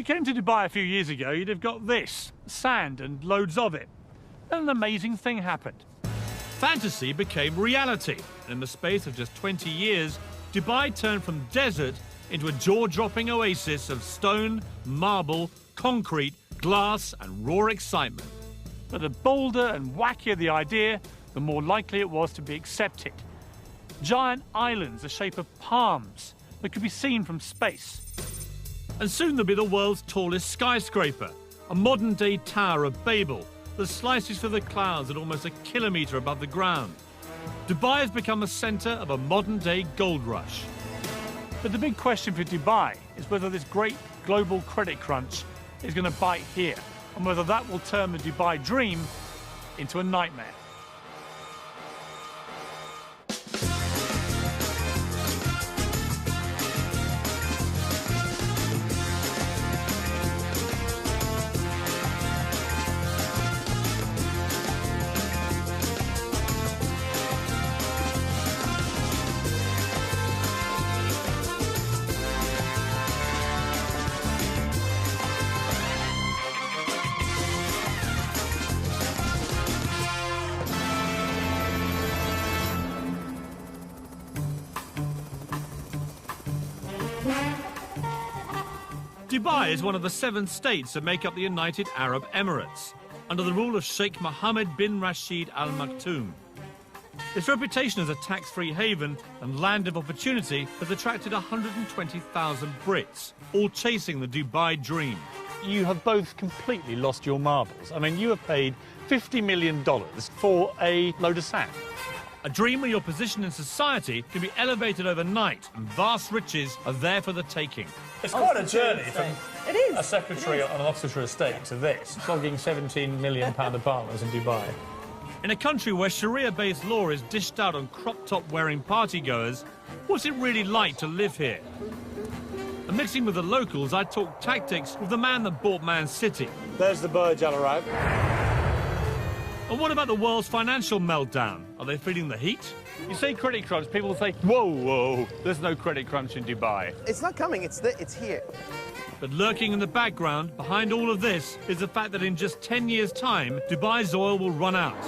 you came to Dubai a few years ago, you'd have got this, sand and loads of it. Then an amazing thing happened. Fantasy became reality, and in the space of just 20 years, Dubai turned from desert into a jaw-dropping oasis of stone, marble, concrete, glass and raw excitement. But the bolder and wackier the idea, the more likely it was to be accepted. Giant islands the shape of palms that could be seen from space. And soon there'll be the world's tallest skyscraper, a modern-day Tower of Babel that slices through the clouds at almost a kilometre above the ground. Dubai has become a centre of a modern-day gold rush. But the big question for Dubai is whether this great global credit crunch is going to bite here, and whether that will turn the Dubai dream into a nightmare. Dubai is one of the 7 states that make up the United Arab Emirates, under the rule of Sheikh Mohammed bin Rashid Al Maktoum. Its reputation as a tax-free haven and land of opportunity has attracted 120,000 Brits, all chasing the Dubai dream. You have both completely lost your marbles. I mean, you have paid $50 million for a load of sand. A dream where your position in society can be elevated overnight and vast riches are there for the taking. It's quite a journey from a secretary on an Oxfordshire estate to this, flogging £17 million apartments in Dubai. In a country where Sharia-based law is dished out on crop-top-wearing partygoers, what's it really like to live here? And mixing with the locals, I talk tactics with the man that bought Man City. There's the Burj Al Arab. And what about the world's financial meltdown? Are they feeling the heat? You say credit crunch, people think, whoa, there's no credit crunch in Dubai. It's not coming, it's here. But lurking in the background, behind all of this, is the fact that in just 10 years' time, Dubai's oil will run out.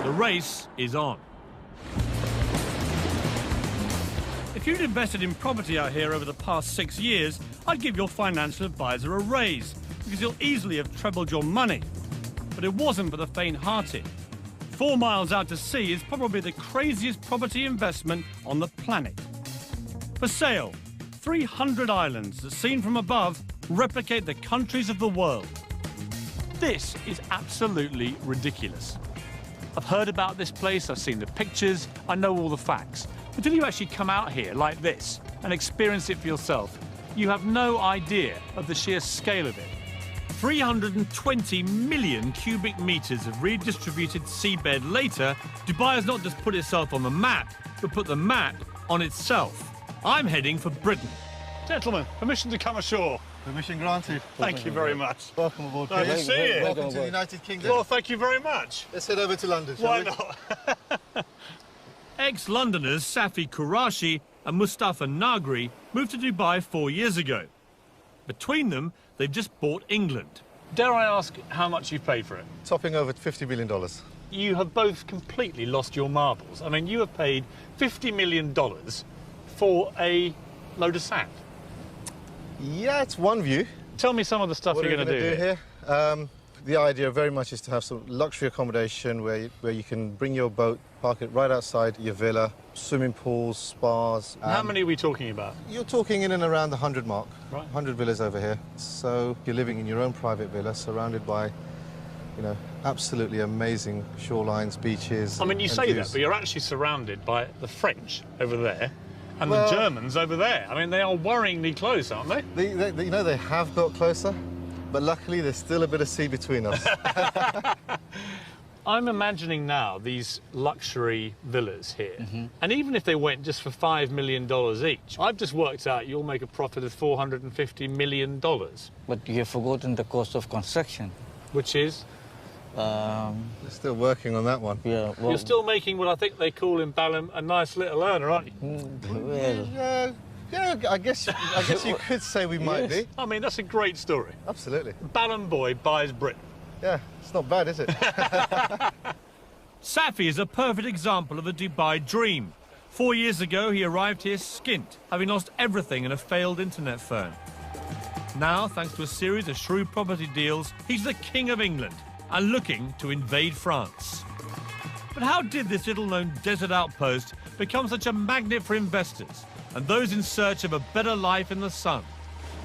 The race is on. If you'd invested in property out here over the past 6 years, I'd give your financial advisor a raise, because you'll easily have trebled your money. But it wasn't for the faint-hearted. 4 miles out to sea is probably the craziest property investment on the planet. For sale, 300 islands that, seen from above, replicate the countries of the world. This is absolutely ridiculous. I've heard about this place, I've seen the pictures, I know all the facts. Until you actually come out here like this and experience it for yourself, you have no idea of the sheer scale of it. 320 million cubic metres of redistributed seabed later, Dubai has not just put itself on the map, but put the map on itself. I'm heading for Britain. Gentlemen, permission to come ashore. Permission granted. Thank you very much. Welcome aboard. Nice to see you. Welcome to the United Kingdom. Well, thank you very much. Let's head over to London, shall Why we? not? Ex-Londoners Safi Qurashi and Mustafa Nagri moved to Dubai 4 years ago. Between them, they've just bought England. Dare I ask how much you've paid for it? Topping over $50 million. You have both completely lost your marbles. I mean, you have paid $50 million for a load of sand. Yeah, it's one view. Tell me some of the stuff What you're are we going to do here? The idea very much is to have some luxury accommodation where you can bring your boat, park it right outside your villa, swimming pools, spas. How many are we talking about? You're talking in and around the 100 mark. Right. 100 villas over here. So you're living in your own private villa, surrounded by, you know, absolutely amazing shorelines, beaches. I mean, you and say views. that, but you're actually surrounded by the French over there and the Germans over there. I mean, they are worryingly close, aren't they? You know, they have got closer, but luckily there's still a bit of sea between us. I'm imagining now these luxury villas here, and even if they went just for $5 million each, I've just worked out you'll make a profit of $450 million. But you have forgotten the cost of construction. Which is? They're still working on that one. Yeah, well, You're still making what I think they call in Balham a nice little earner, aren't you? well, Yeah, Yeah, I guess you could say we might be. I mean, that's a great story. Absolutely. Ballon boy buys Britain. Yeah, it's not bad, is it? Safi is a perfect example of the Dubai dream. 4 years ago, he arrived here skint, having lost everything in a failed internet phone. Now, thanks to a series of shrewd property deals, he's the King of England and looking to invade France. But how did this little-known desert outpost become such a magnet for investors and those in search of a better life in the sun?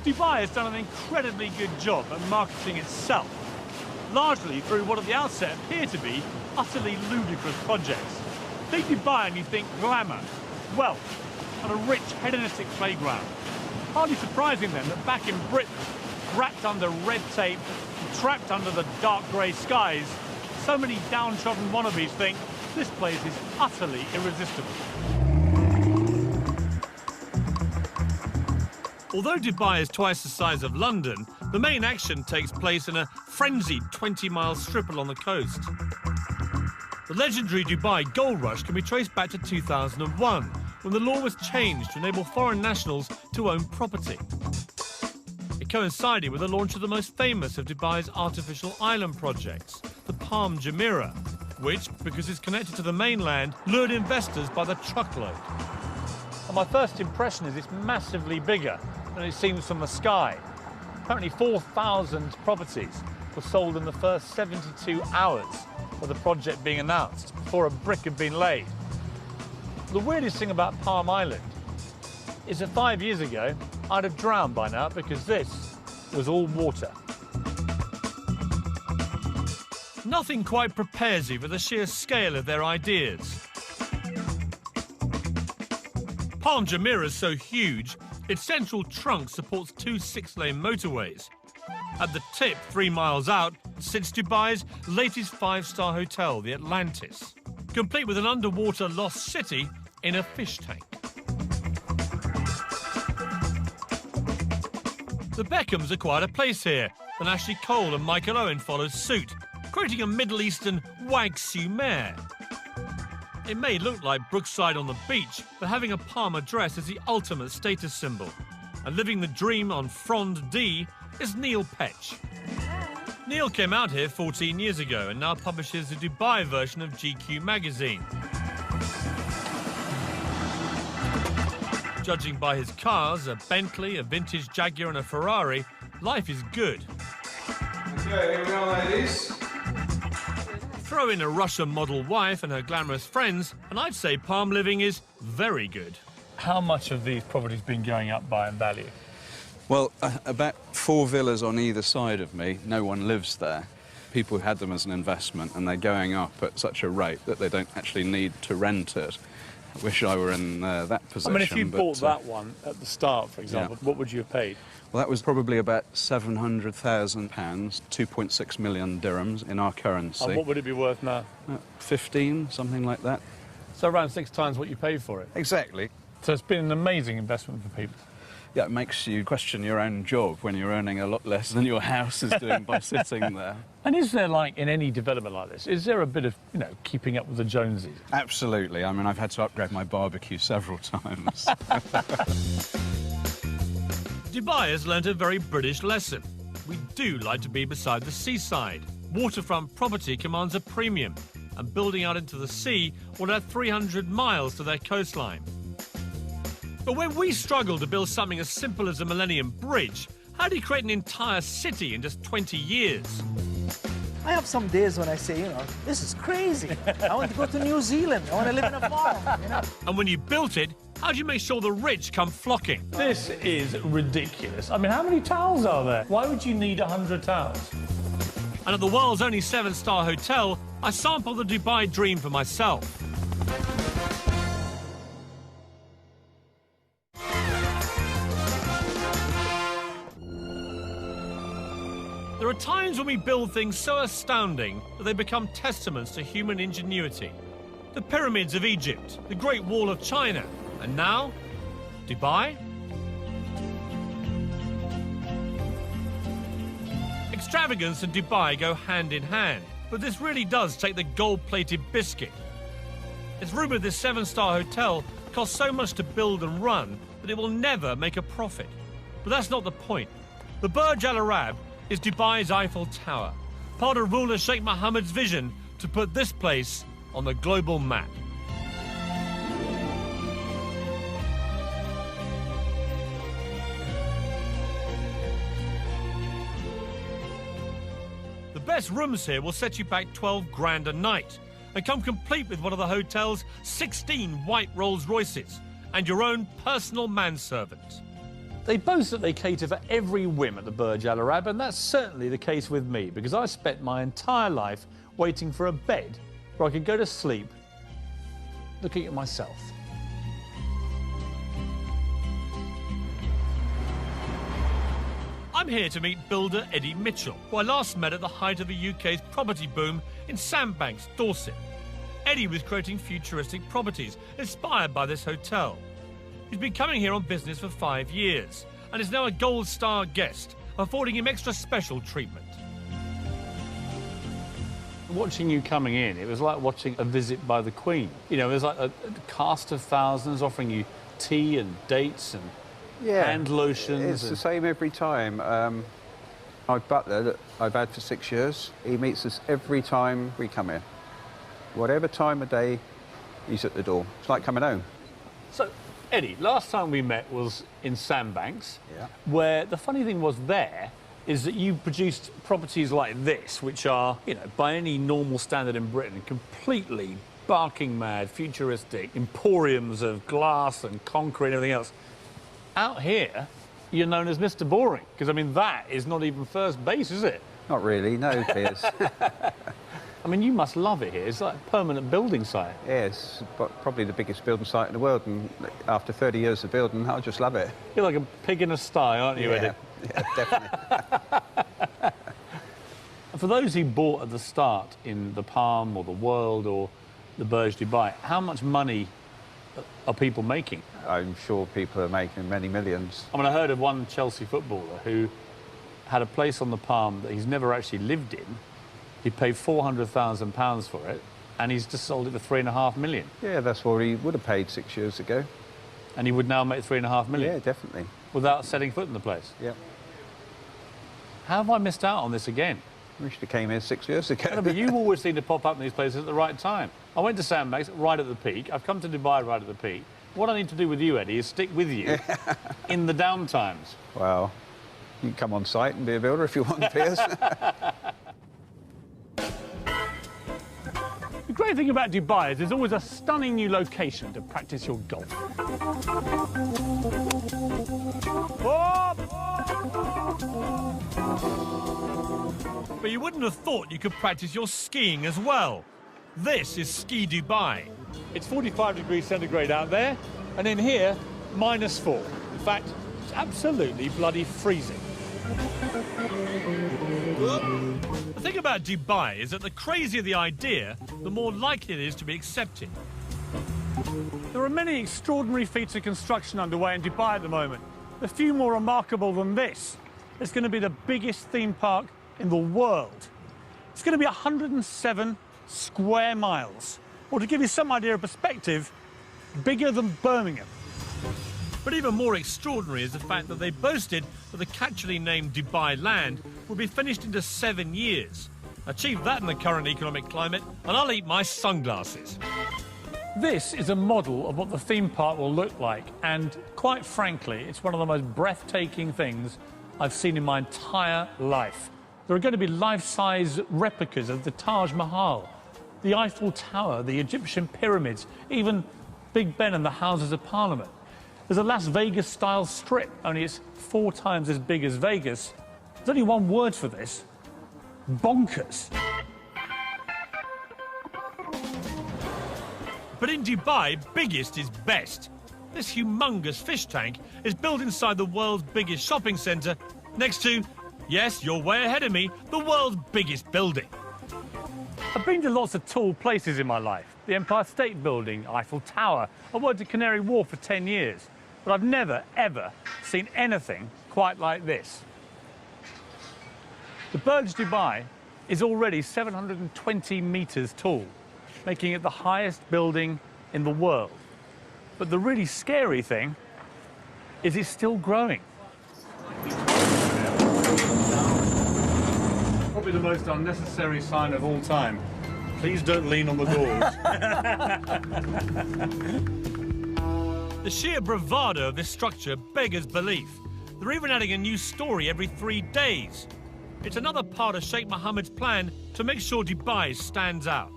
Dubai has done an incredibly good job at marketing itself, largely through what at the outset appear to be utterly ludicrous projects. Think Dubai and you think glamour, wealth, and a rich hedonistic playground. Hardly surprising then that back in Britain, wrapped under red tape, trapped under the dark grey skies, so many downtrodden wannabes think this place is utterly irresistible. Although Dubai is twice the size of London, the main action takes place in a frenzied 20-mile strip along the coast. The legendary Dubai gold rush can be traced back to 2001, when the law was changed to enable foreign nationals to own property. It coincided with the launch of the most famous of Dubai's artificial island projects, the Palm Jumeirah, which, because it's connected to the mainland, lured investors by the truckload. And my first impression is it's massively bigger than it seems from the sky. Apparently 4,000 properties were sold in the first 72 hours of the project being announced, before a brick had been laid. The weirdest thing about Palm Island is that 5 years ago, I'd have drowned by now because this was all water. Nothing quite prepares you for the sheer scale of their ideas. Palm Jumeirah is so huge, its central trunk supports 2 6-lane motorways. At the tip, 3 miles out, sits Dubai's latest 5-star hotel, the Atlantis, complete with an underwater lost city in a fish tank. The Beckhams are quite a place here, and Ashley Cole and Michael Owen follow suit, creating a Middle Eastern wag-su-mare. It may look like Brookside on the beach, but having a Palm address is the ultimate status symbol. And living the dream on Frond D is Neil Petch. Neil came out here 14 years ago and now publishes the Dubai version of GQ magazine. Judging by his cars, a Bentley, a vintage Jaguar and a Ferrari, life is good. Okay, here we are, ladies. Throw in a Russian model wife and her glamorous friends, and I'd say Palm living is very good. How much have these properties been going up by in value? Well, about 4 villas on either side of me. No one lives there. People had them as an investment, and they're going up at such a rate that they don't actually need to rent it. I wish I were in that position. I mean, if you bought that one at the start, for example, what would you have paid? Well, that was probably about £700,000, 2.6 million dirhams in our currency. And what would it be worth now? 15, something like that. So around 6 times what you paid for it? Exactly. So it's been an amazing investment for people. Yeah, it makes you question your own job when you're earning a lot less than your house is doing by sitting there. And is there, like, in any development like this, is there a bit of, you know, keeping up with the Joneses? Absolutely. I mean, I've had to upgrade my barbecue several times. Dubai has learnt a very British lesson. We do like to be beside the seaside. Waterfront property commands a premium, and building out into the sea will add 300 miles to their coastline. But when we struggle to build something as simple as a Millennium Bridge, how do you create an entire city in just 20 years? I have some days when I say, you know, this is crazy. I want to go to New Zealand. I want to live in a farm, you know. And when you built it, how do you make sure the rich come flocking? This is ridiculous. I mean, how many towels are there? Why would you need 100 towels? And at the world's only 7-star hotel, I sampled the Dubai dream for myself. There are times when we build things so astounding that they become testaments to human ingenuity. The pyramids of Egypt, the Great Wall of China, and now, Dubai? Extravagance and Dubai go hand in hand, but this really does take the gold-plated biscuit. It's rumoured this 7-star hotel cost so much to build and run that it will never make a profit. But that's not the point. The Burj Al Arab is Dubai's Eiffel Tower, part of ruler Sheikh Mohammed's vision to put this place on the global map. The best rooms here will set you back 12 grand a night and come complete with one of the hotel's 16 white Rolls Royces and your own personal manservant. They boast that they cater for every whim at the Burj Al Arab, and that's certainly the case with me, because I spent my entire life waiting for a bed where I could go to sleep looking at myself. I'm here to meet builder Eddie Mitchell, who I last met at the height of the UK's property boom in Sandbanks, Dorset. Eddie was creating futuristic properties inspired by this hotel. He's been coming here on business for 5 years and is now a gold star guest, affording him extra special treatment. Watching you coming in, it was like watching a visit by the Queen. You know, it was like a cast of thousands offering you tea and dates and hand lotions. It's the same every time. My butler that I've had for 6 years, he meets us every time we come in. Whatever time of day, he's at the door. It's like coming home. So, Eddie, last time we met was in Sandbanks, Yeah. where the funny thing was there is that you produced properties like this, which are, you know, by any normal standard in Britain, completely barking mad, futuristic, emporiums of glass and concrete and everything else. Out here, you're known as Mr. Boring, because, I mean, that is not even first base, is it? Not really, no, Piers. I mean, you must love it here. It's like a permanent building site. Yes, but probably the biggest building site in the world, and after 30 years of building, I just love it. You're like a pig in a sty, aren't you, Eddie? Yeah, definitely. For those who bought at the start in the Palm or the World or the Burj Dubai, how much money are people making? I'm sure people are making many millions. I mean, I heard of one Chelsea footballer who had a place on the Palm that he's never actually lived in. He paid £400,000 for it, and he's just sold it for £3.5 million. Yeah, that's what he would have paid 6 years ago. And he would now make £3.5 million? Yeah, definitely. Without setting foot in the place? Yeah. How have I missed out on this again? We should have came here 6 years ago. No, but you always seem to pop up in these places at the right time. I went to Sandbanks right at the peak. I've come to Dubai right at the peak. What I need to do with you, Eddie, is stick with you in the down times. Well, you can come on site and be a builder if you want, Piers. The great thing about Dubai is there's always a stunning new location to practice your golf. But you wouldn't have thought you could practice your skiing as well. This is Ski Dubai. It's 45 degrees centigrade out there, and in here, -4. In fact, it's absolutely bloody freezing. The thing about Dubai is that the crazier the idea, the more likely it is to be accepted. There are many extraordinary feats of construction underway in Dubai at the moment. A few more remarkable than this. It's going to be the biggest theme park in the world. It's going to be 107 square miles. Or to give you some idea of perspective, bigger than Birmingham. But even more extraordinary is the fact that they boasted that the catchily named Dubai Land would be finished into 7 years. Achieve that in the current economic climate, and I'll eat my sunglasses. This is a model of what the theme park will look like, and quite frankly, it's one of the most breathtaking things I've seen in my entire life. There are going to be life-size replicas of the Taj Mahal, the Eiffel Tower, the Egyptian pyramids, even Big Ben and the Houses of Parliament. There's a Las Vegas-style strip, only it's 4 times as big as Vegas. There's only one word for this: bonkers. But in Dubai, biggest is best. This humongous fish tank is built inside the world's biggest shopping centre, next to, yes, you're way ahead of me, the world's biggest building. I've been to lots of tall places in my life. The Empire State Building, Eiffel Tower. I worked at Canary Wharf for 10 years. But I've never, ever seen anything quite like this. The Burj Dubai is already 720 metres tall, making it the highest building in the world. But the really scary thing Is it still growing? Probably the most unnecessary sign of all time. Please don't lean on the doors. The sheer bravado of this structure beggars belief. They're even adding a new story every 3 days. It's another part of Sheikh Mohammed's plan to make sure Dubai stands out.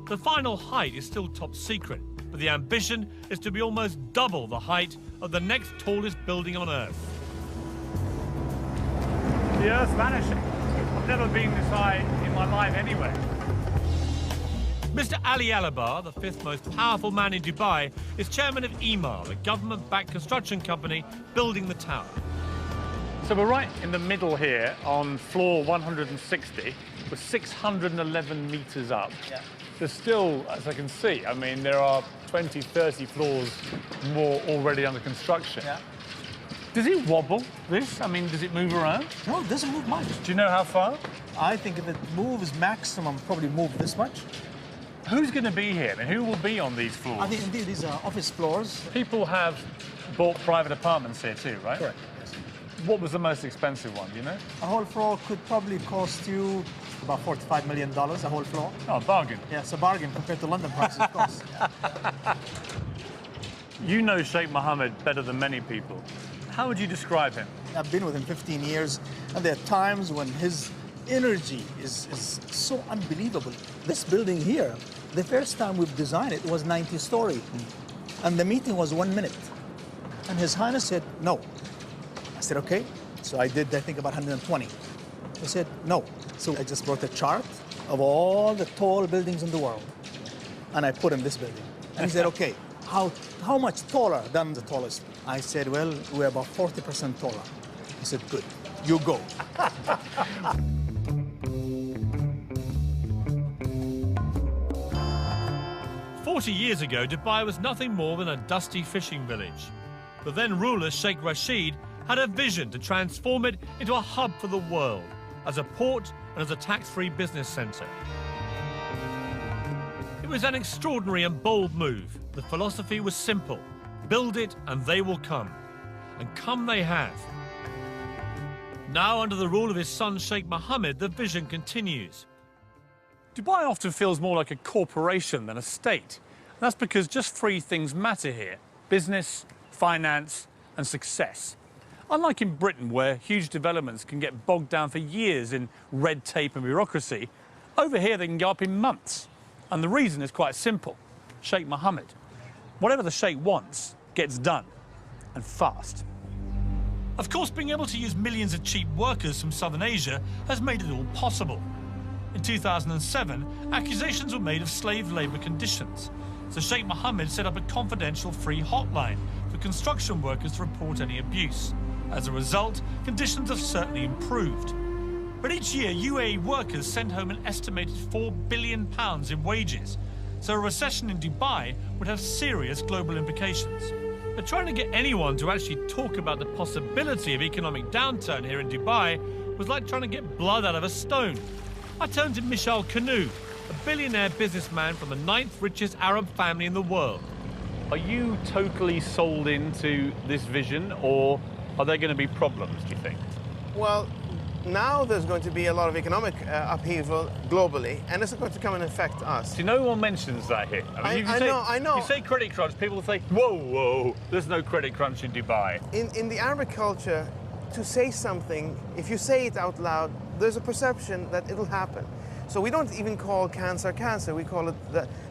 The final height is still top secret, but the ambition is to be almost double the height of the next tallest building on Earth. The Earth's vanishing. I've never been this high in my life anyway. Mr. Ali Alabar, the 5th most powerful man in Dubai, is chairman of Emaar, the government-backed construction company building the tower. So we're right in the middle here on floor 160. We're 611 metres up. Yeah. There's still, as I can see, I mean, there are 20, 30 floors more already under construction. Yeah. Does it wobble, this? I mean, does it move around? No, it doesn't move much. Do you know how far? I think if it moves maximum, probably move this much. Who's going to be here? I mean, who will be on these floors? I think indeed these are office floors. People have bought private apartments here too, right? Correct. Yes. What was the most expensive one, do you know? A whole floor could probably cost you about $45 million, a whole floor. Oh, bargain. Yeah, it's a bargain compared to London prices, of course. You know Sheikh Mohammed better than many people. How would you describe him? I've been with him 15 years, and there are times when his energy is so unbelievable. This building here, the first time we've designed it was 90-story, and the meeting was 1 minute. And His Highness said, no. I said, okay. So I did, I think, about 120. He said, no. So I just brought a chart of all the tall buildings in the world, and I put in this building. And he said, okay, how much taller than the tallest? I said, well, we're about 40% taller. He said, good, you go. 40 years ago, Dubai was nothing more than a dusty fishing village. The then ruler, Sheikh Rashid, had a vision to transform it into a hub for the world, as a port and as a tax-free business centre. It was an extraordinary and bold move. The philosophy was simple: build it and they will come. And come they have. Now, under the rule of his son Sheikh Mohammed, the vision continues. Dubai often feels more like a corporation than a state. And that's because just 3 things matter here: business, finance, and success. Unlike in Britain, where huge developments can get bogged down for years in red tape and bureaucracy, over here they can go up in months. And the reason is quite simple: Sheikh Mohammed. Whatever the Sheikh wants gets done, and fast. Of course, being able to use millions of cheap workers from Southern Asia has made it all possible. In 2007, accusations were made of slave labour conditions, so Sheikh Mohammed set up a confidential free hotline for construction workers to report any abuse. As a result, conditions have certainly improved. But each year, UAE workers send home an estimated £4 billion in wages, so a recession in Dubai would have serious global implications. But trying to get anyone to actually talk about the possibility of economic downturn here in Dubai was like trying to get blood out of a stone. I turned to Michel Canoe, a billionaire businessman from the 9th richest Arab family in the world. Are you totally sold into this vision, or are there going to be problems, do you think? Well, now there's going to be a lot of economic upheaval globally, and it's going to come and affect us. See, no one mentions that here. I know. You say credit crunch, people will say, whoa, whoa, there's no credit crunch in Dubai. In the Arabic culture, to say something, if you say it out loud, there's a perception that it'll happen. So we don't even call cancer cancer, we call it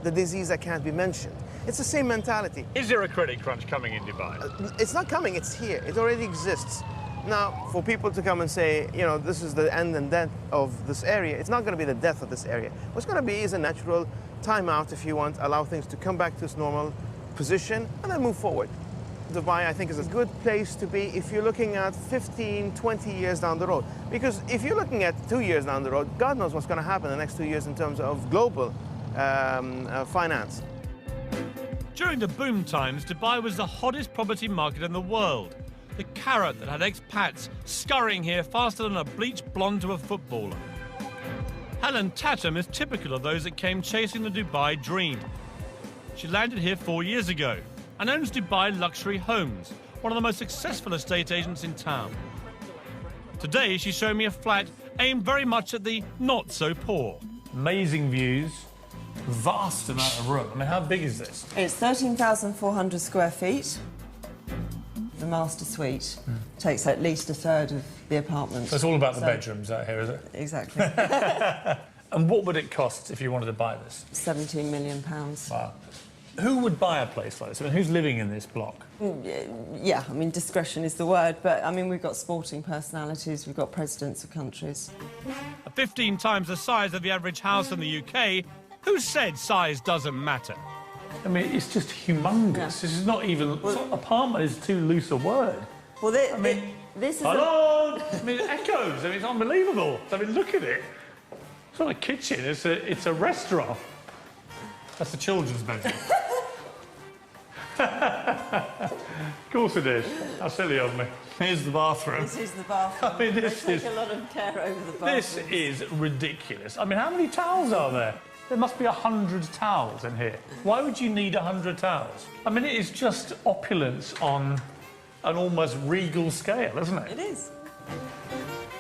the disease that can't be mentioned. It's the same mentality. Is there a credit crunch coming in Dubai? It's not coming, it's here. It already exists. Now, for people to come and say, you know, this is the end and death of this area, it's not going to be the death of this area. What's going to be is a natural timeout, if you want, allow things to come back to its normal position and then move forward. Dubai, I think, is a good place to be if you're looking at 15, 20 years down the road. Because if you're looking at 2 years down the road, God knows what's going to happen in the next 2 years in terms of global finance. During the boom times, Dubai was the hottest property market in the world. The carrot that had expats scurrying here faster than a bleached blonde to a footballer. Helen Tatum is typical of those that came chasing the Dubai dream. She landed here 4 years ago and owns Dubai Luxury Homes, one of the most successful estate agents in town. Today, she's showing me a flat aimed very much at the not-so-poor. Amazing views, vast amount of room. I mean, how big is this? It's 13,400 square feet. The master suite takes at least a third of the apartment. So it's all about the bedrooms out here, is it? Exactly. And what would it cost if you wanted to buy this? £17 million. Wow. Who would buy a place like this? I mean, who's living in this block? Yeah, I mean, discretion is the word, but, I mean, we've got sporting personalities, we've got presidents of countries. 15 times the size of the average house in the UK, who said size doesn't matter? I mean, it's just humongous. Yeah. This is not even... apartment is too loose a word. Well, I mean, this is... hello! I mean, it echoes. I mean, it's unbelievable. I mean, look at it. It's not a kitchen, it's a restaurant. That's the children's bedroom. Of course it is. How silly of me. Here's the bathroom. This is the bathroom. I mean, this they is... take a lot of care over the bathroom. This is ridiculous. I mean, how many towels are there? There must be 100 towels in here. Why would you need 100 towels? I mean, it is just opulence on an almost regal scale, isn't it? It is.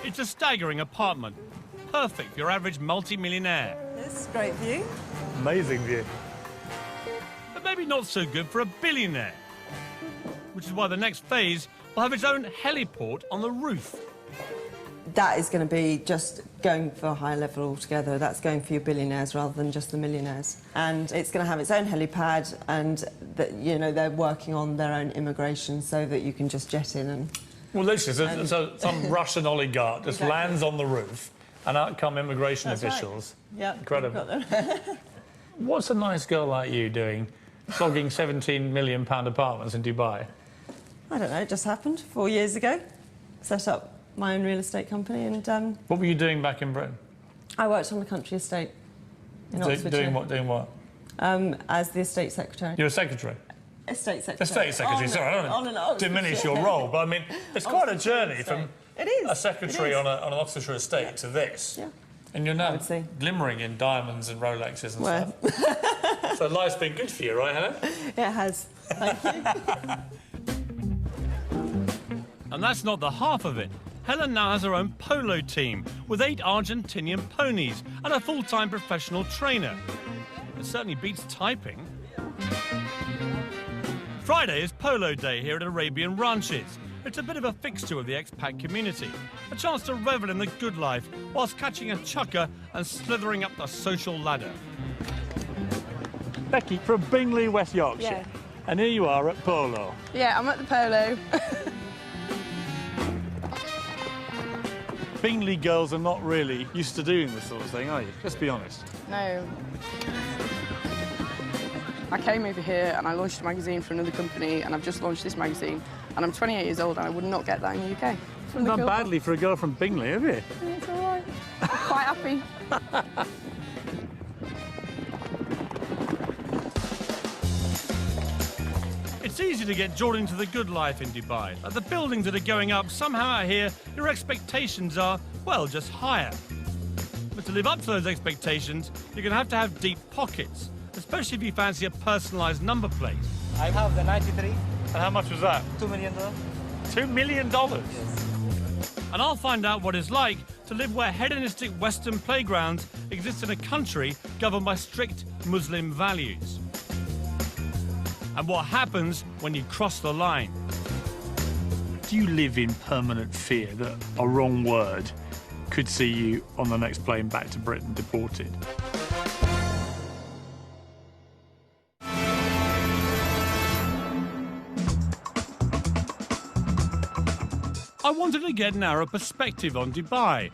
It's a staggering apartment. Perfect for your average multi-millionaire. This great view. Amazing view. But maybe not so good for a billionaire. Which is why the next phase will have its own heliport on the roof. That is going to be just going for a higher level altogether. That's going for your billionaires rather than just the millionaires. And it's going to have its own helipad, and you know, they're working on their own immigration so that you can just jet in and... Well, literally, so some Russian oligarch just lands on the roof, and out come immigration officials. Right. Yeah, incredible. What's a nice girl like you doing, flogging £17 million apartments in Dubai? I don't know, it just happened 4 years ago. Set up my own real estate company, and What were you doing back in Britain? I worked on the country estate in Oxfordshire. Doing what? Doing what? As the estate secretary. You're a secretary? Estate secretary. Estate secretary, sorry, I don't want to diminish your role, but I mean, it's quite a journey from a secretary on an Oxfordshire estate to this. Yeah. And you're now glimmering in diamonds and Rolexes and stuff. So life's been good for you, right, Helen? It has. Thank you. And that's not the half of it. Helen now has her own polo team with 8 Argentinian ponies and a full-time professional trainer. It certainly beats typing. Friday is polo day here at Arabian Ranches. It's a bit of a fixture of the expat community. A chance to revel in the good life whilst catching a chukker and slithering up the social ladder. Becky from Bingley, West Yorkshire. Yeah. And here you are at polo. Yeah, I'm at the polo. Bingley girls are not really used to doing this sort of thing, are you? Let's be honest. No. I came over here and I launched a magazine for another company, and I've just launched this magazine, and I'm 28 years old and I would not get that in the UK. You've done badly for a girl from Bingley, have you? It's all right. I'm quite happy. It's easy to get drawn into the good life in Dubai. Like the buildings that are going up, somehow out here, your expectations are, well, just higher. But to live up to those expectations, you're going to have deep pockets, especially if you fancy a personalised number plate. I have the 93. And how much was that? $2 million. $2 million? Yes. And I'll find out what it's like to live where hedonistic Western playgrounds exist in a country governed by strict Muslim values. And what happens when you cross the line. Do you live in permanent fear that a wrong word could see you on the next plane back to Britain deported? I wanted to get an Arab perspective on Dubai.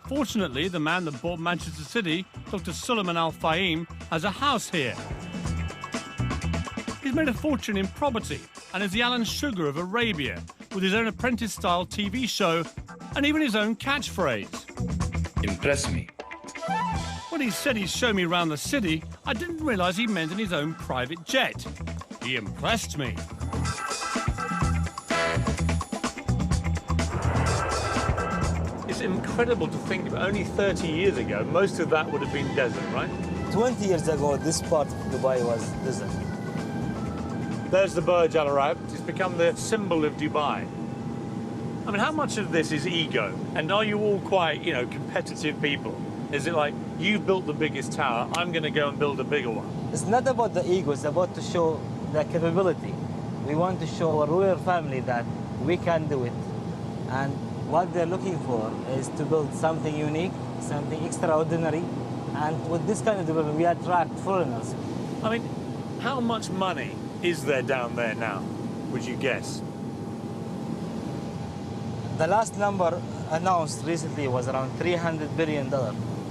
Fortunately, the man that bought Manchester City, Dr. Suleiman Al Fahim, has a house here. He's made a fortune in property and is the Alan Sugar of Arabia, with his own apprentice-style TV show and even his own catchphrase. Impress me. When he said he'd show me around the city, I didn't realise he meant in his own private jet. He impressed me. It's incredible to think about. Only 30 years ago, most of that would have been desert, right? 20 years ago, this part of Dubai was desert. There's the Burj Al Arab. It's become the symbol of Dubai. I mean, how much of this is ego? And are you all quite, you know, competitive people? Is it like, you've built the biggest tower, I'm going to go and build a bigger one? It's not about the ego, it's about to show the capability. We want to show our royal family that we can do it. And what they're looking for is to build something unique, something extraordinary. And with this kind of development, we attract foreigners. I mean, how much money is there down there now, would you guess? The last number announced recently was around $300 billion.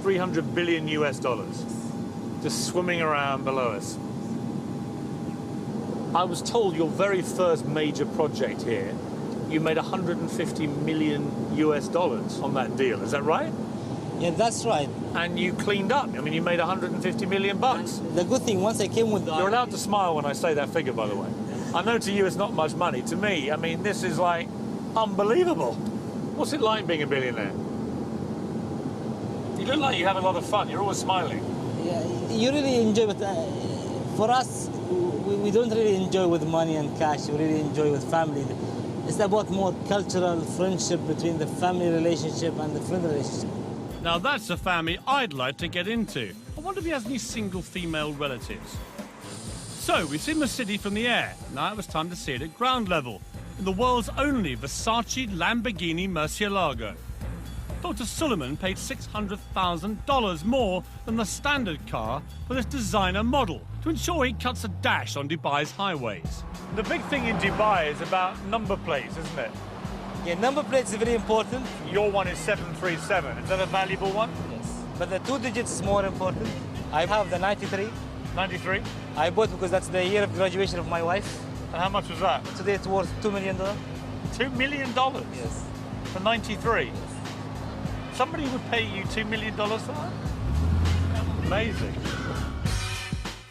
300 billion US dollars, just swimming around below us. I was told your very first major project here, you made 150 million US dollars on that deal, is that right? Yeah, that's right. And you cleaned up. I mean, you made 150 million bucks. The good thing, once I came with the... You're allowed to smile when I say that figure, by the way. I know to you it's not much money. To me, I mean, this is like unbelievable. What's it like being a billionaire? You look like you have a lot of fun. You're always smiling. Yeah, you really enjoy it. For us, we don't really enjoy with money and cash. We really enjoy with family. It's about more cultural friendship between the family relationship and the friend relationship. Now that's a family I'd like to get into. I wonder if he has any single female relatives. So we've seen the city from the air. Now it was time to see it at ground level, in the world's only Versace Lamborghini Murcielago. Dr. Suleiman paid $600,000 more than the standard car for this designer model to ensure he cuts a dash on Dubai's highways. The big thing in Dubai is about number plates, isn't it? Yeah, number plates is very important. Your one is 737. Is that a valuable one? Yes. But the 2 digits is more important. I have the 93. 93? I bought because that's the year of graduation of my wife. And how much was that? Today it's worth $2 million. $2 million? Yes. For 93? Somebody would pay you $2 million for that? Amazing.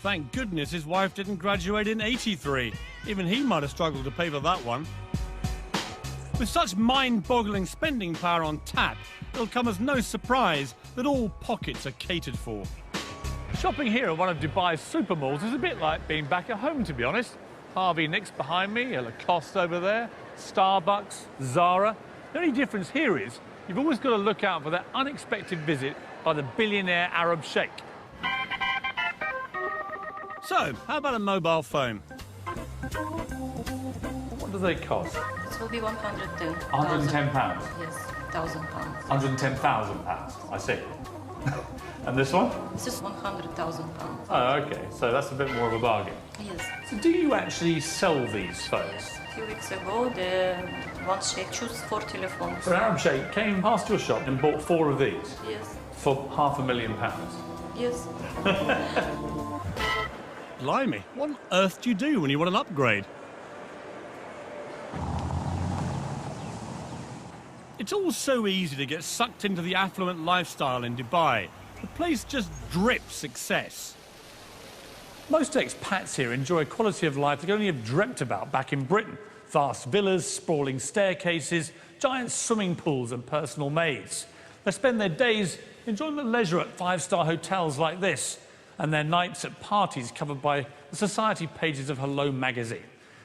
Thank goodness his wife didn't graduate in 83. Even he might have struggled to pay for that one. With such mind-boggling spending power on tap, it'll come as no surprise that all pockets are catered for. Shopping here at one of Dubai's super malls is a bit like being back at home, to be honest. Harvey Nicks behind me, a Lacoste over there, Starbucks, Zara. The only difference here is you've always got to look out for that unexpected visit by the billionaire Arab sheikh. So, how about a mobile phone? What do they cost? It will be 110. £110? Yes, £1,000. £110,000, I see. And this one? This is £100,000. Oh, okay, so that's a bit more of a bargain. Yes. So do you actually sell these phones? Yes. A few weeks ago, the one sheikh chose 4 telephones. So an Arab sheikh came past your shop and bought 4 of these? Yes. For £500,000? Yes. Blimey, what on earth do you do when you want an upgrade? It's all so easy to get sucked into the affluent lifestyle in Dubai. The place just drips success. Most expats here enjoy a quality of life they could only have dreamt about back in Britain. Vast villas, sprawling staircases, giant swimming pools and personal maids. They spend their days enjoying the leisure at 5-star hotels like this, and their nights at parties covered by the society pages of Hello magazine.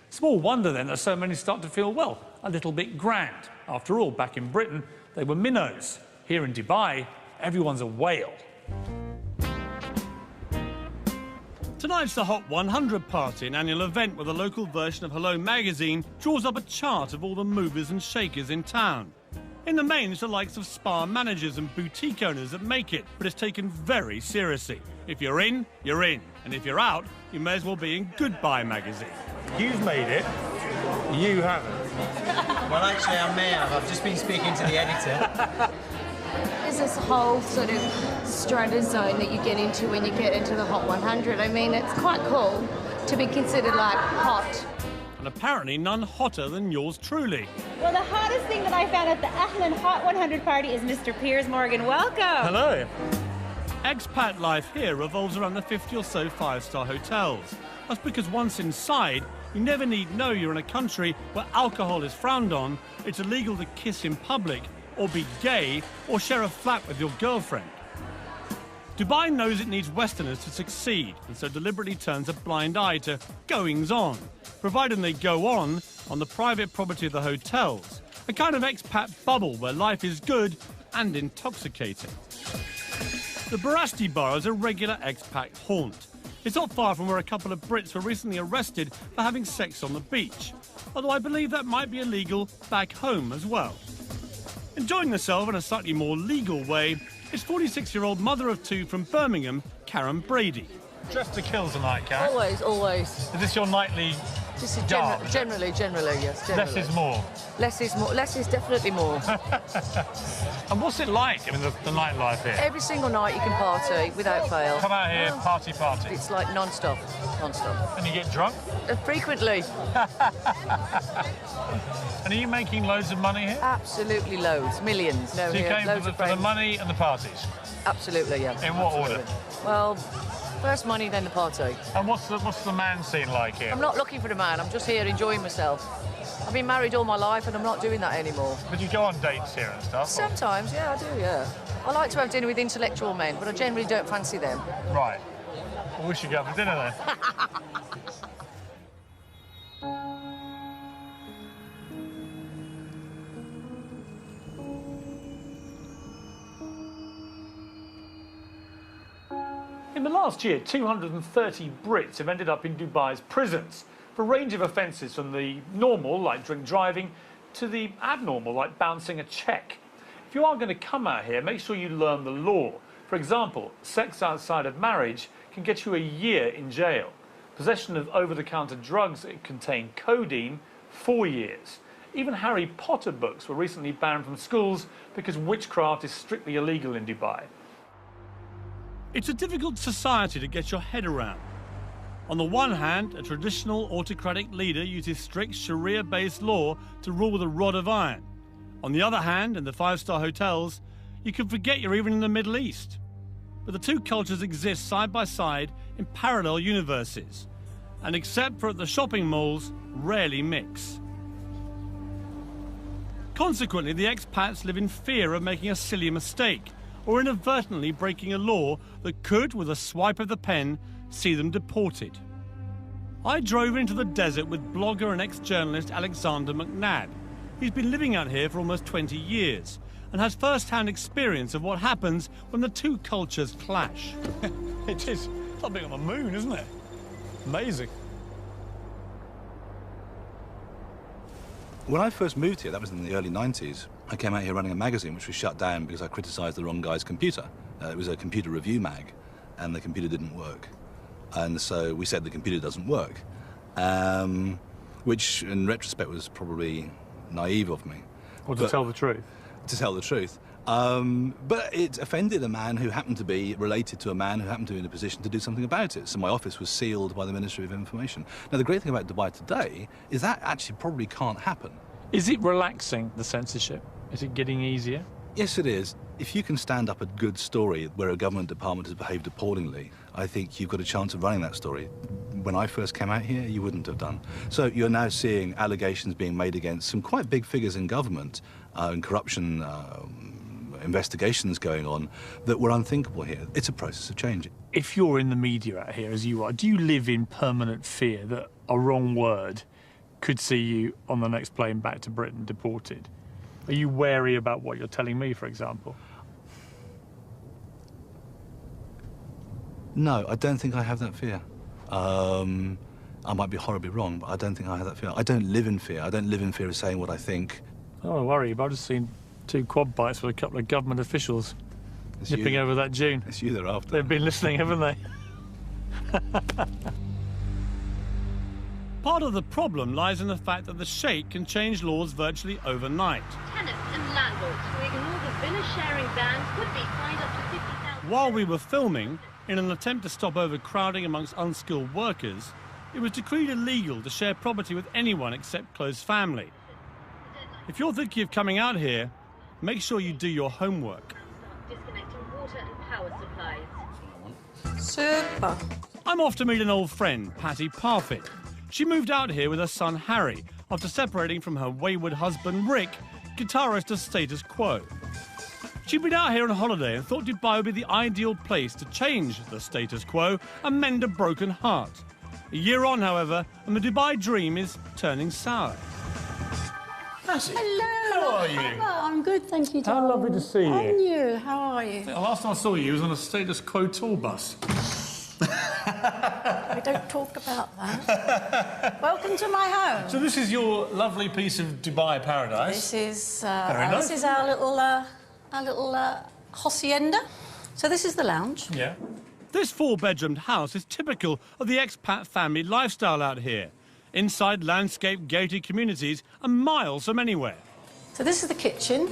Small wonder then that so many start to feel, well, a little bit grand. After all, back in Britain, they were minnows. Here in Dubai, everyone's a whale. Tonight's the Hot 100 party, an annual event where the local version of Hello magazine draws up a chart of all the movers and shakers in town. In the main, it's the likes of spa managers and boutique owners that make it, but it's taken very seriously. If you're in, you're in. And if you're out, you may as well be in Goodbye magazine. You've made it. You haven't. Well, actually, I may have. I've just been speaking to the editor. There's this whole sort of strata zone that you get into when you get into the Hot 100. I mean, it's quite cool to be considered, like, hot. And apparently none hotter than yours truly. Well, the hottest thing that I found at the Ahlan Hot 100 party is Mr. Piers Morgan. Welcome. Hello. Expat life here revolves around the 50 or so 5-star hotels. That's because once inside, you never need know you're in a country where alcohol is frowned on, it's illegal to kiss in public, or be gay, or share a flat with your girlfriend. Dubai knows it needs Westerners to succeed, and so deliberately turns a blind eye to goings-on, providing they go on the private property of the hotels, a kind of expat bubble where life is good and intoxicating. The Barasti Bar is a regular expat haunt. It's not far from where a couple of Brits were recently arrested for having sex on the beach, although I believe that might be illegal back home as well. Enjoying herself in a slightly more legal way is 46-year-old mother of two from Birmingham, Karen Brady. Dressed to kill tonight, Karen? Always, always. Is this your nightly This is garb? generally, yes. Generally. Less is more? Less is more. Less is definitely more. And what's it like, I mean, the nightlife here? Every single night you can party without fail. Come out here, party. It's like non-stop. And you get drunk? Frequently. And are you making loads of money here? Absolutely loads, millions. No, So you here, came loads for of the friends. money and the parties? Absolutely, yeah. In what Absolutely. order? Well, first money, then the party. And what's the man scene like here? I'm not looking for a man, I'm just here enjoying myself. I've been married all my life and I'm not doing that anymore. But you go on dates here and stuff? Sometimes, yeah, I do, yeah. I like to have dinner with intellectual men, but I generally don't fancy them. Right. Well, we should go for dinner then. In the last year, 230 Brits have ended up in Dubai's prisons for a range of offences, from the normal, like drink driving, to the abnormal, like bouncing a cheque. If you are going to come out here, make sure you learn the law. For example, sex outside of marriage can get you a year in jail. Possession of over-the-counter drugs that contain codeine, 4 years. Even Harry Potter books were recently banned from schools because witchcraft is strictly illegal in Dubai. It's a difficult society to get your head around. On the one hand, a traditional autocratic leader uses strict Sharia-based law to rule with a rod of iron. On the other hand, in the five-star hotels, you can forget you're even in the Middle East. But the two cultures exist side by side in parallel universes, and except for at the shopping malls, rarely mix. Consequently, the expats live in fear of making a silly mistake, or inadvertently breaking a law that could, with a swipe of the pen, see them deported. I drove into the desert with blogger and ex-journalist Alexander McNabb. He's been living out here for almost 20 years and has first-hand experience of what happens when the two cultures clash. It is. It's like being on the moon, isn't it? Amazing. When I first moved here, that was in the early 90s, I came out here running a magazine which was shut down because I criticised the wrong guy's computer. It was a computer review mag, and the computer didn't work. And so we said the computer doesn't work, which in retrospect was probably naive of me. Or to tell the truth. To tell the truth. But it offended a man who happened to be related to a man who happened to be in a position to do something about it. So my office was sealed by the Ministry of Information. Now, the great thing about Dubai today is that actually probably can't happen. Is it relaxing, the censorship? Is it getting easier? Yes, it is. If you can stand up a good story where a government department has behaved appallingly, I think you've got a chance of running that story. When I first came out here, you wouldn't have done. So you're now seeing allegations being made against some quite big figures in government and corruption investigations going on that were unthinkable here. It's a process of change. If you're in the media out here, as you are, do you live in permanent fear that a wrong word could see you on the next plane back to Britain deported? Are you wary about what you're telling me, for example? No, I don't think I have that fear. I might be horribly wrong, but I don't think I have that fear. I don't live in fear. I don't live in fear of saying what I think. I don't worry, but I've just seen 2 quad bikes with a couple of government officials nipping over that dune. It's you they're after. They've been listening, haven't they? Part of the problem lies in the fact that the Sheikh can change laws virtually overnight. Tenants and landlords who ignore the villa sharing ban could be fined up to 50,000. While we were filming, in an attempt to stop overcrowding amongst unskilled workers, it was decreed illegal to share property with anyone except close family. If you're thinking of coming out here, make sure you do your homework. Disconnecting water and power supplies. Super. I'm off to meet an old friend, Patty Parfit. She moved out here with her son Harry after separating from her wayward husband Rick, guitarist of Status Quo. She'd been out here on holiday and thought Dubai would be the ideal place to change the status quo and mend a broken heart. A year on, however, and the Dubai dream is turning sour. Hello. How are you? Hello, I'm good, thank you, How darling. lovely to see you. And you, how are you? The last time I saw you was on a status quo tour bus. We don't talk about that. Welcome to my home. So this is your lovely piece of Dubai paradise. This is nice. this is our little hacienda. So this is the lounge. Yeah. This four-bedroomed house is typical of the expat family lifestyle out here. Inside landscape gated communities and miles from anywhere. So this is the kitchen.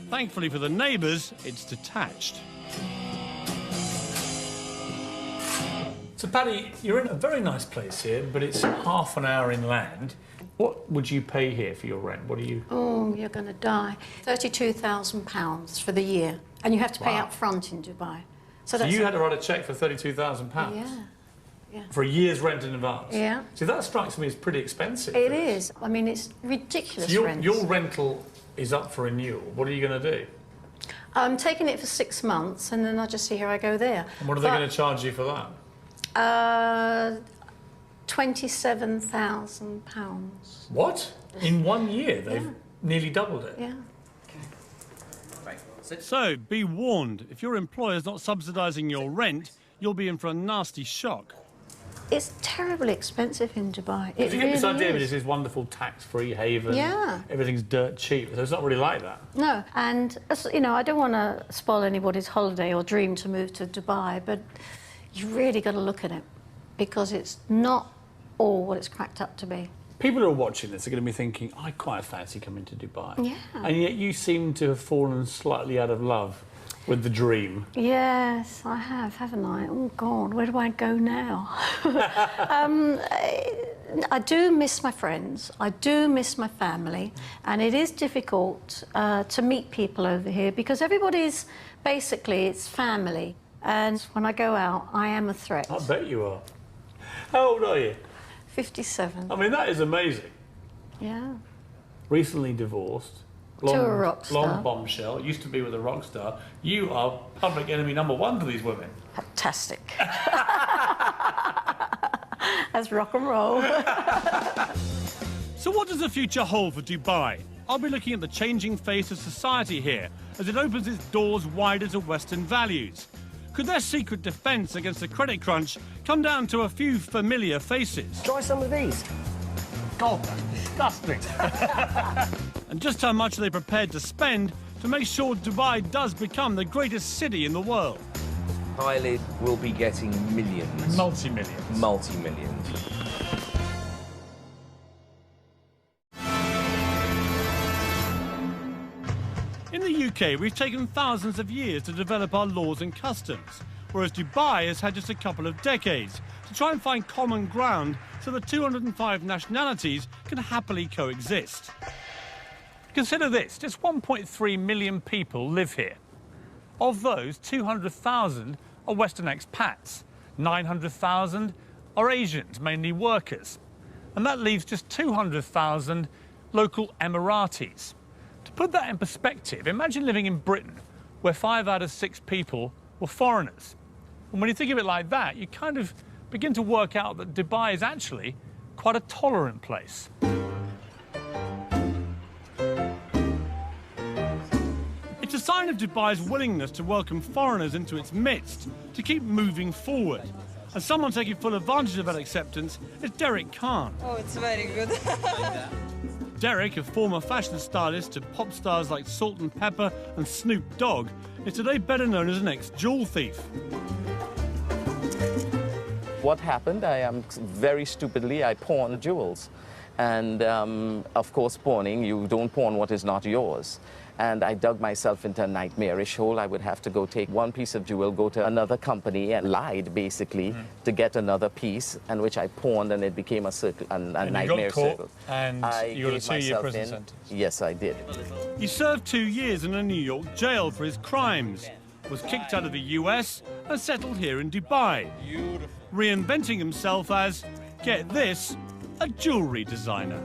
Thankfully for the neighbours, it's detached. So, Paddy, you're in a very nice place here, but it's half an hour inland. What would you pay here for your rent? What do you... Oh, you're going to die. £32,000 for the year. And you have to pay Wow. up front in Dubai. So you had to write a cheque for £32,000? Yeah. Yeah. For a year's rent in advance? Yeah. See, that strikes me as pretty expensive. It is. I mean, it's ridiculous So rent. your rental is up for renewal. What are you going to do? I'm taking it for 6 months, and then I just see how I go there. And what are they going to charge you for that? £27,000. What? In 1 year? They've nearly doubled it? Yeah. So, be warned, if your employer's not subsidising your rent, you'll be in for a nasty shock. It's terribly expensive in Dubai. It You really get this idea of is. this is wonderful tax-free haven. Yeah. Everything's dirt cheap. So it's not really like that. No, and, you know, I don't want to spoil anybody's holiday or dream to move to Dubai, but you really got to look at it, because it's not all what it's cracked up to be. People who are watching this are going to be thinking, I quite fancy coming to Dubai. Yeah. And yet you seem to have fallen slightly out of love with the dream. Yes, I have, haven't I? Oh, God, where do I go now? I do miss my friends. I do miss my family. And it is difficult to meet people over here, because everybody's, basically, it's family. And when I go out, I am a threat. I bet you are. How old are you? 57. I mean, that is amazing. Yeah. Recently divorced. To a rock star. Long bombshell. Used to be with a rock star. You are public enemy #1 to these women. Fantastic. That's rock and roll. So what does the future hold for Dubai? I'll be looking at the changing face of society here as it opens its doors wider to Western values. Could their secret defence against the credit crunch come down to a few familiar faces? Try some of these. God, that's disgusting. And just how much are they prepared to spend to make sure Dubai does become the greatest city in the world? Eyelid will be getting millions. Multi-millions. Multi-millions. In the UK, we've taken thousands of years to develop our laws and customs, whereas Dubai has had just a couple of decades to try and find common ground so the 205 nationalities can happily coexist. Consider this, just 1.3 million people live here. Of those, 200,000 are Western expats, 900,000 are Asians, mainly workers, and that leaves just 200,000 local Emiratis. To put that in perspective, imagine living in Britain, where 5 out of 6 people were foreigners. And when you think of it like that, you kind of begin to work out that Dubai is actually quite a tolerant place. It's a sign of Dubai's willingness to welcome foreigners into its midst, to keep moving forward. And someone taking full advantage of that acceptance is Derek Khan. Oh, it's very good. Derek, a former fashion stylist to pop stars like Salt and Pepper and Snoop Dogg, is today better known as an ex-jewel thief. What happened, very stupidly, I pawned jewels. And of course, pawning, you don't pawn what is not yours. And I dug myself into a nightmarish hole. I would have to go take one piece of jewel, go to another company and lied, basically, to get another piece, and which I pawned, and it became a circle, a nightmare circle. And you got a 2-year prison sentence. Yes, I did. He served 2 years in a New York jail for his crimes, was kicked out of the US and settled here in Dubai, reinventing himself as, get this, a jewellery designer.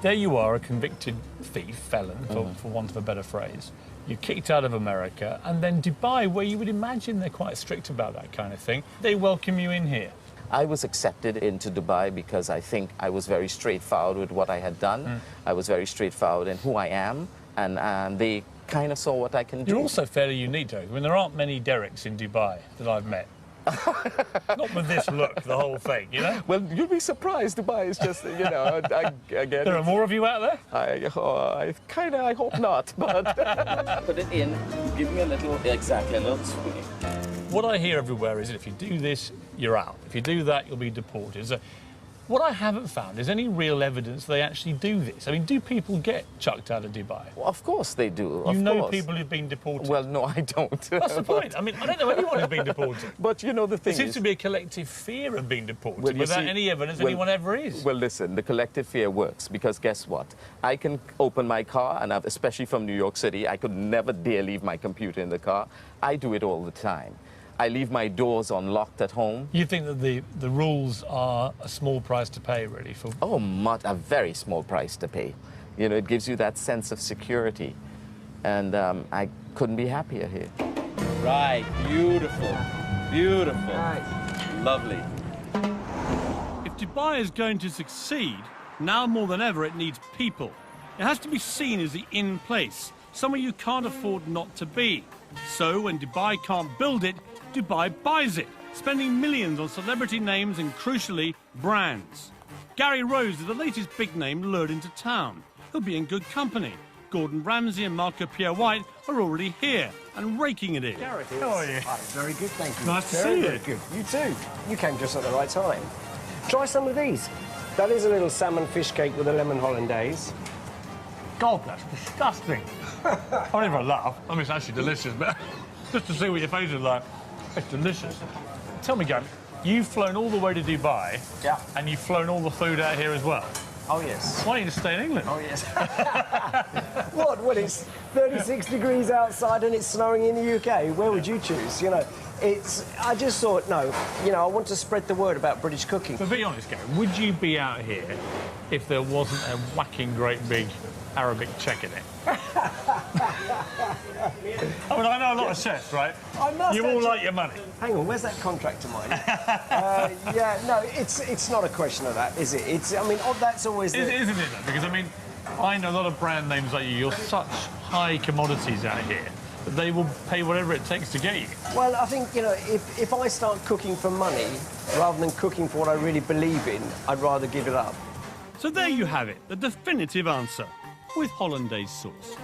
There you are, a convicted thief, felon, for want of a better phrase. You're kicked out of America, and then Dubai, where you would imagine they're quite strict about that kind of thing, they welcome you in here. I was accepted into Dubai because I think I was very straightforward with what I had done. I was very straightforward in who I am, and they kind of saw what I can do. You're also fairly unique, though. I mean, there aren't many Dereks in Dubai that I've met. Not with this look, the whole thing, you know? Well, you'll be surprised. Dubai is just, you know, again... There are more of you out there? I hope not, but... Put it in, give me a little swing. What I hear everywhere is that if you do this, you're out. If you do that, you'll be deported. So what I haven't found is any real evidence they actually do this. I mean, do people get chucked out of Dubai? Well, of course they do. You know people who've been deported? Well, no, I don't. That's the point. I mean, I don't know anyone who's been deported. But, you know, the thing There seems to be a collective fear of being deported without any evidence anyone ever is. Well, listen, the collective fear works because guess what? I can open my car, and especially from New York City, I could never dare leave my computer in the car. I do it all the time. I leave my doors unlocked at home. You think that the rules are a small price to pay, really? For a very small price to pay. You know, it gives you that sense of security. And I couldn't be happier here. Right, beautiful, beautiful. Right. Lovely. If Dubai is going to succeed, now more than ever it needs people. It has to be seen as the in place, somewhere you can't afford not to be. So when Dubai can't build it, Dubai buys it, spending millions on celebrity names and, crucially, brands. Gary Rose is the latest big name lured into town. He'll be in good company. Gordon Ramsay and Marco Pierre White are already here and raking it in. Gary, how are you? Very good, thank you. Nice to see you. Very good. You too. You came just at the right time. Try some of these. That is a little salmon fish cake with a lemon hollandaise. God, that's disgusting. I don't even laugh. I mean, it's actually delicious, but just to see what your face is like, it's delicious. Tell me, Gary, you've flown all the way to Dubai, and you've flown all the food out here as well. Oh, yes. Why don't you just stay in England? Oh, yes. What? Well, it's 36 degrees outside and it's snowing in the UK. Where would you choose? You know, I just thought, no, you know, I want to spread the word about British cooking. But be honest, Gary, would you be out here if there wasn't a whacking great big Arabic check in it? I mean, I know a lot of chefs, right? You all like your money. Hang on, where's that contract of mine? Yeah, no, it's not a question of that, is it? I mean, that's always Isn't it, though? Because, I mean, I know a lot of brand names like you. You're such high commodities out here that they will pay whatever it takes to get you. Well, I think, you know, if I start cooking for money rather than cooking for what I really believe in, I'd rather give it up. So there you have it, the definitive answer, with hollandaise sauce.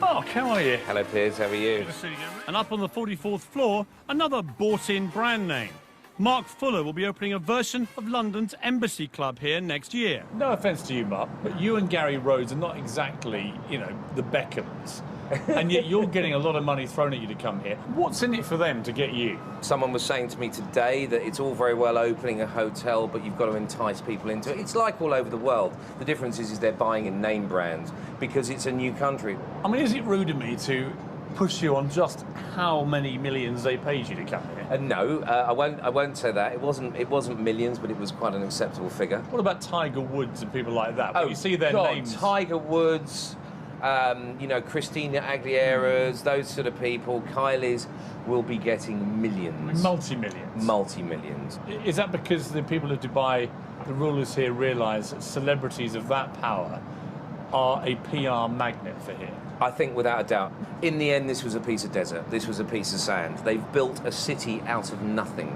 Mark, how are you? Hello, Piers, how are you? Good to see you again. And up on the 44th floor, another bought-in brand name. Mark Fuller will be opening a version of London's Embassy Club here next year. No offence to you, Mark, but you and Gary Rhodes are not exactly, you know, the Beckhams. And yet you're getting a lot of money thrown at you to come here. What's in it for them to get you? Someone was saying to me today that it's all very well opening a hotel, but you've got to entice people into it. It's like all over the world. The difference is they're buying in name brands because it's a new country. I mean, is it rude of me to push you on just how many millions they paid you to come here? No, I won't say that. It wasn't millions, but it was quite an acceptable figure. What about Tiger Woods and people like that? When you see their names. Tiger Woods. You know, Christina Aguilera's, those sort of people, Kylie's will be getting millions. Multi-millions? Multi-millions. Is that because the people of Dubai, the rulers here, realise that celebrities of that power are a PR magnet for here? I think without a doubt. In the end, this was a piece of desert. This was a piece of sand. They've built a city out of nothing.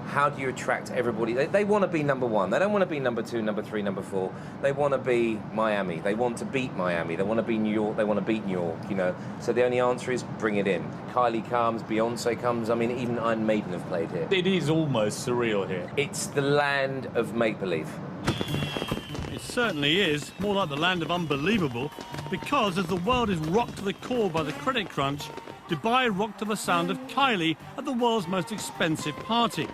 How do you attract everybody? They want to be number one. They don't want to be number two, number three, number four. They want to be Miami. They want to beat Miami. They want to be New York. They want to beat New York, you know. So the only answer is bring it in. Kylie comes, Beyonce comes. I mean, even Iron Maiden have played here. It is almost surreal here. It's the land of make-believe. It certainly is, more like the land of unbelievable, because as the world is rocked to the core by the credit crunch, Dubai rocked to the sound of Kylie at the world's most expensive party.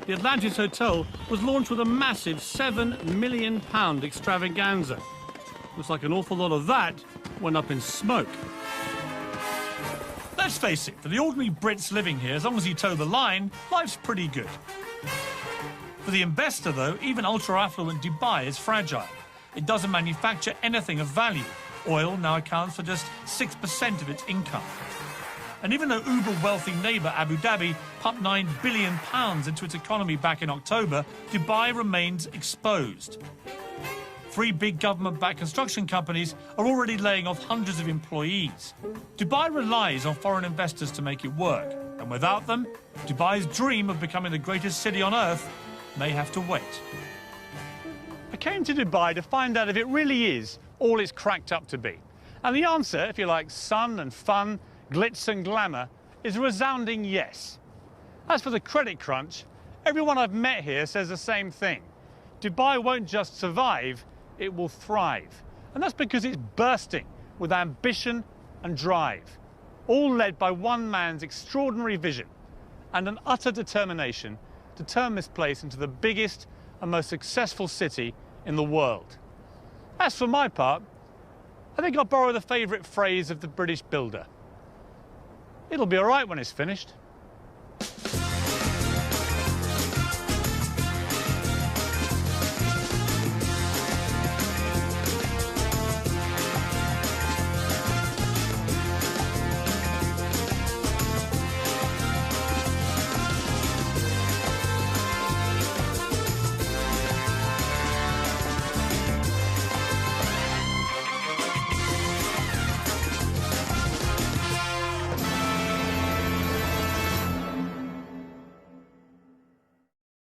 The Atlantis Hotel was launched with a massive £7 million extravaganza. Looks like an awful lot of that went up in smoke. Let's face it, for the ordinary Brits living here, as long as you toe the line, life's pretty good. For the investor, though, even ultra-affluent Dubai is fragile. it doesn't manufacture anything of value. Oil now accounts for just 6% of its income. And even though uber-wealthy neighbour Abu Dhabi pumped £9 billion into its economy back in October, Dubai remains exposed. 3 big government-backed construction companies are already laying off hundreds of employees. Dubai relies on foreign investors to make it work, and without them, Dubai's dream of becoming the greatest city on earth may have to wait. I came to Dubai to find out if it really is all it's cracked up to be. And the answer, if you like sun and fun, glitz and glamour, is a resounding yes. As for the credit crunch, everyone I've met here says the same thing. Dubai won't just survive, it will thrive. And that's because it's bursting with ambition and drive, all led by one man's extraordinary vision and an utter determination to turn this place into the biggest and most successful city in the world. As for my part, I think I'll borrow the favourite phrase of the British builder. It'll be all right when it's finished.